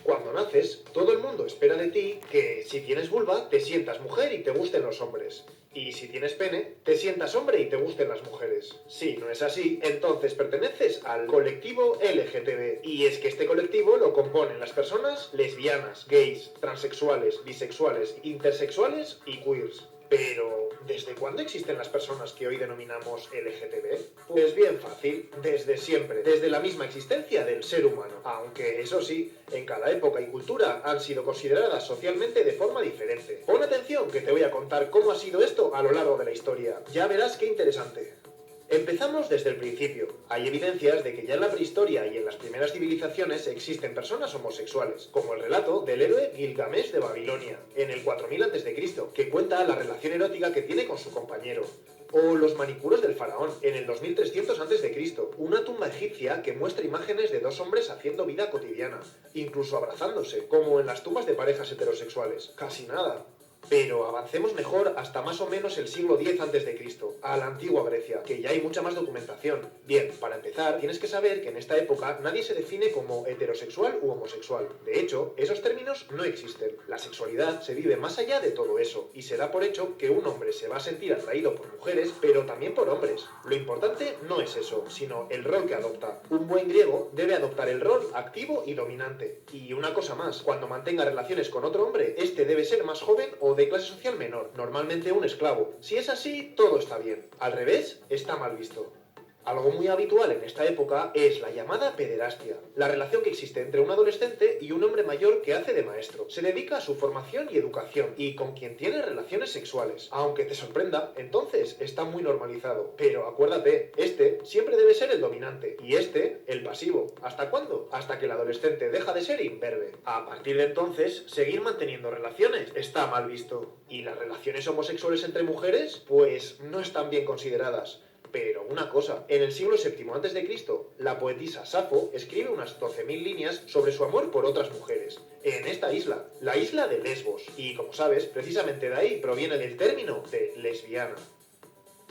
Cuando naces, todo el mundo espera de ti que si tienes vulva, te sientas mujer y te gusten los hombres. Y si tienes pene, te sientas hombre y te gusten las mujeres. Si no es así, entonces perteneces al colectivo LGTB. Y es que este colectivo lo componen las personas lesbianas, gays, transexuales, bisexuales, intersexuales y queers. Pero, ¿desde cuándo existen las personas que hoy denominamos LGTB? Pues bien fácil, desde siempre, desde la misma existencia del ser humano. Aunque, eso sí, en cada época y cultura han sido consideradas socialmente de forma diferente. Pon atención que te voy a contar cómo ha sido esto a lo largo de la historia. Ya verás qué interesante. Empezamos desde el principio. Hay evidencias de que ya en la prehistoria y en las primeras civilizaciones existen personas homosexuales, como el relato del héroe Gilgamesh de Babilonia, en el 4000 a.C., que cuenta la relación erótica que tiene con su compañero. O los manicuros del faraón, en el 2300 a.C., una tumba egipcia que muestra imágenes de dos hombres haciendo vida cotidiana, incluso abrazándose, como en las tumbas de parejas heterosexuales. Casi nada. Pero avancemos mejor hasta más o menos el siglo X a.C., a la antigua Grecia, que ya hay mucha más documentación. Bien, para empezar, tienes que saber que en esta época nadie se define como heterosexual u homosexual. De hecho, esos términos no existen. La sexualidad se vive más allá de todo eso, y se da por hecho que un hombre se va a sentir atraído por mujeres, pero también por hombres. Lo importante no es eso, sino el rol que adopta. Un buen griego debe adoptar el rol activo y dominante. Y una cosa más, cuando mantenga relaciones con otro hombre, este debe ser más joven o de clase social menor, normalmente un esclavo. Si es así, todo está bien. Al revés, está mal visto. Algo muy habitual en esta época es la llamada pederastia, la relación que existe entre un adolescente y un hombre mayor que hace de maestro. Se dedica a su formación y educación y con quien tiene relaciones sexuales. Aunque te sorprenda, entonces está muy normalizado. Pero acuérdate, este siempre debe ser el dominante y este el pasivo. ¿Hasta cuándo? Hasta que el adolescente deja de ser imberbe. A partir de entonces, seguir manteniendo relaciones está mal visto. ¿Y las relaciones homosexuales entre mujeres? Pues no están bien consideradas. Pero una cosa, en el siglo VII a.C., la poetisa Safo escribe unas 12.000 líneas sobre su amor por otras mujeres, en esta isla, la isla de Lesbos, y como sabes, precisamente de ahí proviene el término de lesbiana.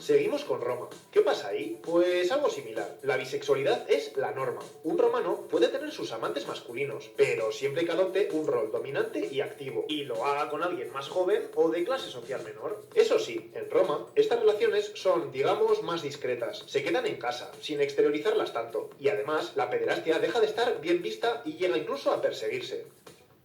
Seguimos con Roma. ¿Qué pasa ahí? Pues algo similar. La bisexualidad es la norma. Un romano puede tener sus amantes masculinos, pero siempre que adopte un rol dominante y activo, y lo haga con alguien más joven o de clase social menor. Eso sí, en Roma, estas relaciones son, digamos, más discretas. Se quedan en casa, sin exteriorizarlas tanto, y además, la pederastia deja de estar bien vista y llega incluso a perseguirse.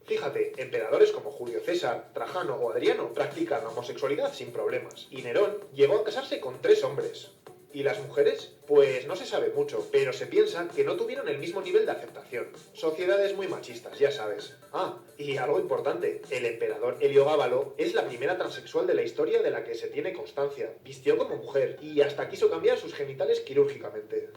Fíjate, emperadores como Julio César, Trajano o Adriano practican la homosexualidad sin problemas, y Nerón llegó a casarse con 3 hombres. ¿Y las mujeres? Pues no se sabe mucho, pero se piensa que no tuvieron el mismo nivel de aceptación. Sociedades muy machistas, ya sabes. Ah, y algo importante, el emperador Heliogábalo es la primera transexual de la historia de la que se tiene constancia. Vistió como mujer y hasta quiso cambiar sus genitales quirúrgicamente.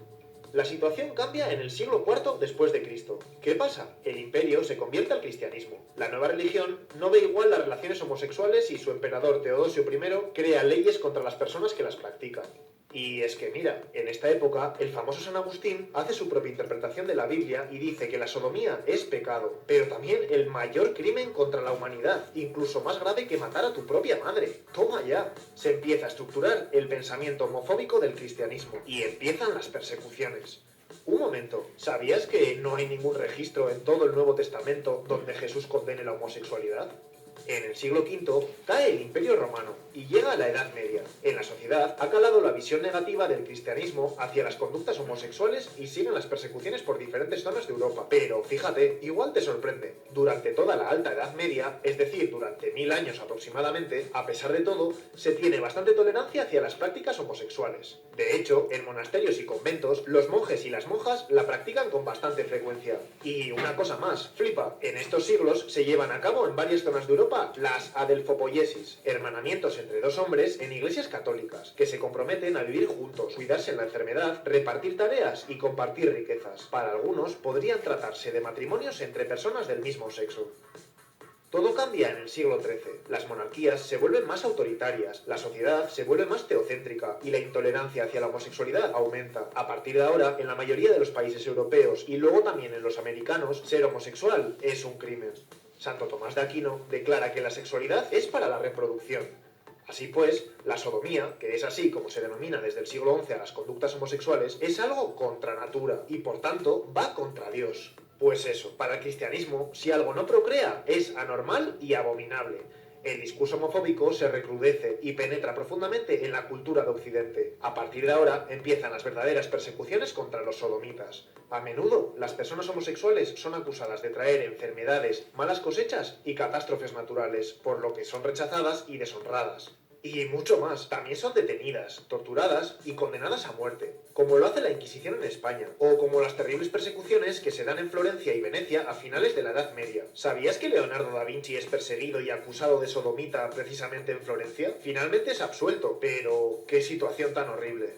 La situación cambia en el siglo IV después de Cristo. ¿Qué pasa? El imperio se convierte al cristianismo. La nueva religión no ve igual las relaciones homosexuales y su emperador Teodosio I crea leyes contra las personas que las practican. Y es que mira, en esta época, el famoso San Agustín hace su propia interpretación de la Biblia y dice que la sodomía es pecado, pero también el mayor crimen contra la humanidad, incluso más grave que matar a tu propia madre. ¡Toma ya! Se empieza a estructurar el pensamiento homofóbico del cristianismo y empiezan las persecuciones. Un momento, ¿sabías que no hay ningún registro en todo el Nuevo Testamento donde Jesús condene la homosexualidad? En el siglo V cae el Imperio Romano y llega la Edad Media. En la sociedad ha calado la visión negativa del cristianismo hacia las conductas homosexuales y siguen las persecuciones por diferentes zonas de Europa. Pero fíjate, igual te sorprende. Durante toda la Alta Edad Media, es decir, durante 1000 años aproximadamente, a pesar de todo, se tiene bastante tolerancia hacia las prácticas homosexuales. De hecho, en monasterios y conventos, los monjes y las monjas la practican con bastante frecuencia. Y una cosa más, flipa, en estos siglos se llevan a cabo en varias zonas de Europa las adelfopoiesis, hermanamientos entre dos hombres en iglesias católicas, que se comprometen a vivir juntos, cuidarse en la enfermedad, repartir tareas y compartir riquezas. Para algunos podrían tratarse de matrimonios entre personas del mismo sexo. Todo cambia en el siglo XIII. Las monarquías se vuelven más autoritarias, la sociedad se vuelve más teocéntrica y la intolerancia hacia la homosexualidad aumenta. A partir de ahora, en la mayoría de los países europeos y luego también en los americanos, ser homosexual es un crimen. Santo Tomás de Aquino declara que la sexualidad es para la reproducción. Así pues, la sodomía, que es así como se denomina desde el siglo XI a las conductas homosexuales, es algo contra natura y por tanto va contra Dios. Pues eso, para el cristianismo, si algo no procrea, es anormal y abominable. El discurso homofóbico se recrudece y penetra profundamente en la cultura de Occidente. A partir de ahora empiezan las verdaderas persecuciones contra los sodomitas. A menudo, las personas homosexuales son acusadas de traer enfermedades, malas cosechas y catástrofes naturales, por lo que son rechazadas y deshonradas. Y mucho más, también son detenidas, torturadas y condenadas a muerte, como lo hace la Inquisición en España, o como las terribles persecuciones que se dan en Florencia y Venecia a finales de la Edad Media. ¿Sabías que Leonardo da Vinci es perseguido y acusado de sodomita precisamente en Florencia? Finalmente es absuelto, pero qué situación tan horrible.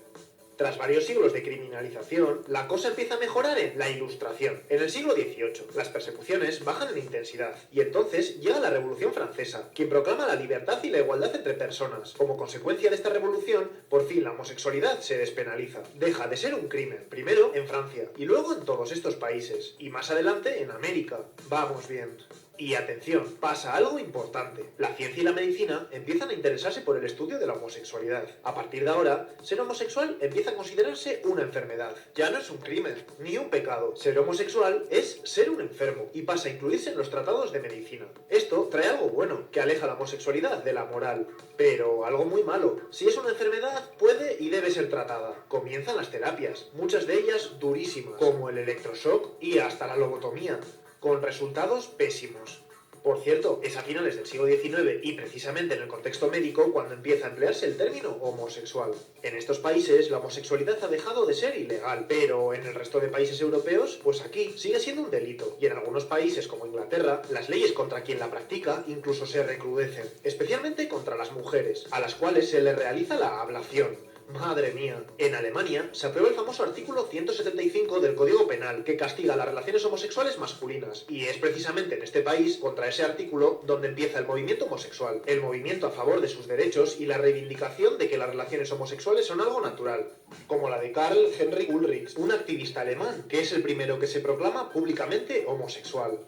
Tras varios siglos de criminalización, la cosa empieza a mejorar en la Ilustración. En el siglo XVIII, las persecuciones bajan en intensidad, y entonces llega la Revolución Francesa, quien proclama la libertad y la igualdad entre personas. Como consecuencia de esta revolución, por fin la homosexualidad se despenaliza. Deja de ser un crimen, primero en Francia, y luego en todos estos países, y más adelante en América. Vamos bien. Y atención, pasa algo importante. La ciencia y la medicina empiezan a interesarse por el estudio de la homosexualidad. A partir de ahora, ser homosexual empieza a considerarse una enfermedad. Ya no es un crimen, ni un pecado. Ser homosexual es ser un enfermo y pasa a incluirse en los tratados de medicina. Esto trae algo bueno, que aleja la homosexualidad de la moral. Pero algo muy malo. Si es una enfermedad, puede y debe ser tratada. Comienzan las terapias, muchas de ellas durísimas, como el electroshock y hasta la lobotomía, con resultados pésimos. Por cierto, es a finales del siglo XIX y precisamente en el contexto médico cuando empieza a emplearse el término homosexual. En estos países la homosexualidad ha dejado de ser ilegal, pero en el resto de países europeos, pues aquí sigue siendo un delito. Y en algunos países como Inglaterra, las leyes contra quien la practica incluso se recrudecen, especialmente contra las mujeres, a las cuales se les realiza la ablación. Madre mía. En Alemania se aprueba el famoso artículo 175 del Código Penal, que castiga las relaciones homosexuales masculinas. Y es precisamente en este país, contra ese artículo, donde empieza el movimiento homosexual. El movimiento a favor de sus derechos y la reivindicación de que las relaciones homosexuales son algo natural. Como la de Karl Heinrich Ulrich, un activista alemán, que es el primero que se proclama públicamente homosexual.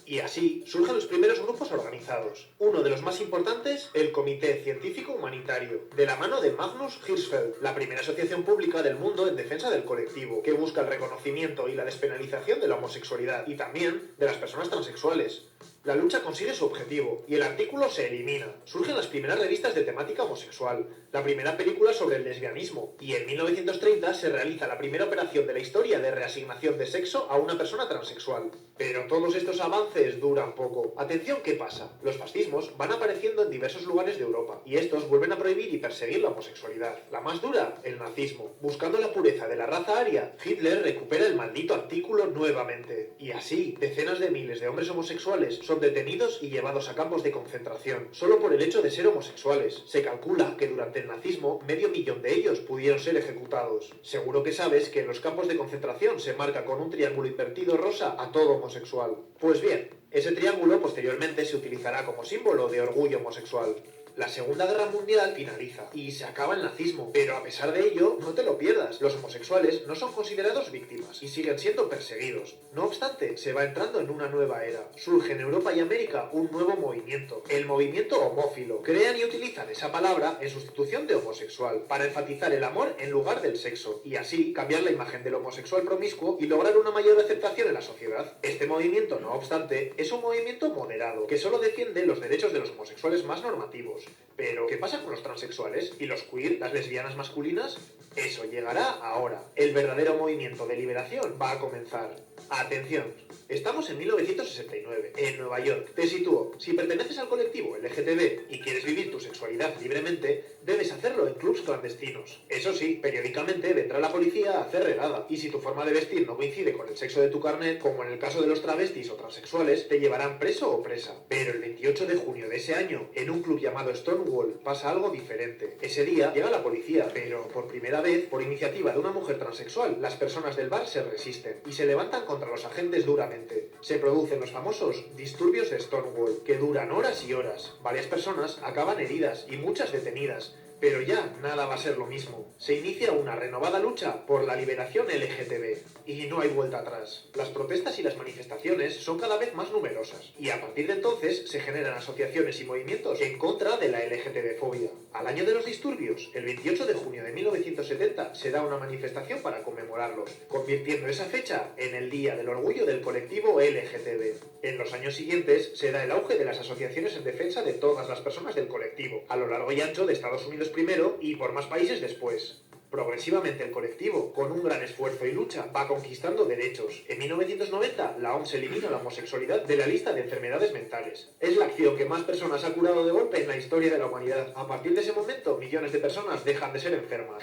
Y así surgen los primeros grupos organizados. Uno de los más importantes, el Comité Científico Humanitario, de la mano de Magnus Hirschfeld, la primera asociación pública del mundo en defensa del colectivo, que busca el reconocimiento y la despenalización de la homosexualidad y también de las personas transexuales. La lucha consigue su objetivo y el artículo se elimina. Surgen las primeras revistas de temática homosexual, la primera película sobre el lesbianismo y en 1930 se realiza la primera operación de la historia de reasignación de sexo a una persona transexual. Pero todos estos avances duran poco. Atención, ¿qué pasa? Los fascismos van apareciendo en diversos lugares de Europa y estos vuelven a prohibir y perseguir la homosexualidad. La más dura, el nazismo. Buscando la pureza de la raza aria, Hitler recupera el maldito artículo nuevamente. Y así, decenas de miles de hombres homosexuales son detenidos y llevados a campos de concentración, solo por el hecho de ser homosexuales. Se calcula que durante el nazismo, 500.000 de ellos pudieron ser ejecutados. Seguro que sabes que en los campos de concentración se marca con un triángulo invertido rosa a todo homosexual. Pues bien, ese triángulo posteriormente se utilizará como símbolo de orgullo homosexual. La Segunda Guerra Mundial finaliza y se acaba el nazismo, pero a pesar de ello, no te lo pierdas, los homosexuales no son considerados víctimas y siguen siendo perseguidos. No obstante, se va entrando en una nueva era. Surge en Europa y América un nuevo movimiento, el movimiento homófilo. Crean y utilizan esa palabra en sustitución de homosexual, para enfatizar el amor en lugar del sexo, y así cambiar la imagen del homosexual promiscuo y lograr una mayor aceptación en la sociedad. Este movimiento, no obstante, es un movimiento moderado, que solo defiende los derechos de los homosexuales más normativos. Pero, ¿qué pasa con los transexuales? ¿Y los queer, las lesbianas masculinas? Eso llegará ahora. El verdadero movimiento de liberación va a comenzar. Atención, estamos en 1969, en Nueva York. Te sitúo, si perteneces al colectivo LGTB y quieres vivir tu sexualidad libremente, debes hacerlo en clubs clandestinos. Eso sí, periódicamente vendrá la policía a hacer redada, y si tu forma de vestir no coincide con el sexo de tu carnet, como en el caso de los travestis o transexuales, te llevarán preso o presa. Pero el 28 de junio de ese año, en un club llamado Stonewall, pasa algo diferente. Ese día llega la policía, pero por primera vez, por iniciativa de una mujer transexual, las personas del bar se resisten y se levantan contra los agentes duramente. Se producen los famosos disturbios de Stonewall, que duran horas y horas. Varias personas acaban heridas y muchas detenidas. Pero ya nada va a ser lo mismo. Se inicia una renovada lucha por la liberación LGTB. Y no hay vuelta atrás. Las protestas y las manifestaciones son cada vez más numerosas. Y a partir de entonces se generan asociaciones y movimientos en contra de la LGTB-fobia. Al año de los disturbios, el 28 de junio de 1970, se da una manifestación para conmemorarlos, convirtiendo esa fecha en el Día del Orgullo del colectivo LGTB. En los años siguientes se da el auge de las asociaciones en defensa de todas las personas del colectivo, a lo largo y ancho de Estados Unidos primero y por más países después. Progresivamente el colectivo, con un gran esfuerzo y lucha, va conquistando derechos. En 1990, la OMS elimina la homosexualidad de la lista de enfermedades mentales. Es la acción que más personas ha curado de golpe en la historia de la humanidad. A partir de ese momento, millones de personas dejan de ser enfermas.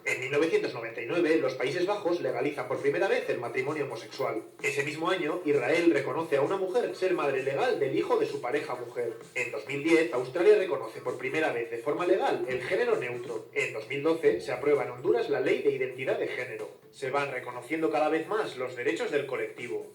En 1999, los Países Bajos legalizan por primera vez el matrimonio homosexual. Ese mismo año, Israel reconoce a una mujer ser madre legal del hijo de su pareja mujer. En 2010, Australia reconoce por primera vez de forma legal el género neutro. En 2012, se aprueba en Honduras la ley de identidad de género. Se van reconociendo cada vez más los derechos del colectivo.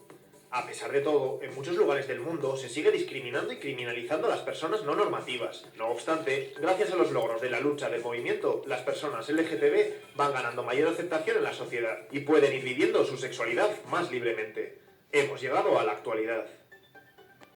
A pesar de todo, en muchos lugares del mundo se sigue discriminando y criminalizando a las personas no normativas. No obstante, gracias a los logros de la lucha del movimiento, las personas LGTB van ganando mayor aceptación en la sociedad y pueden ir viviendo su sexualidad más libremente. Hemos llegado a la actualidad.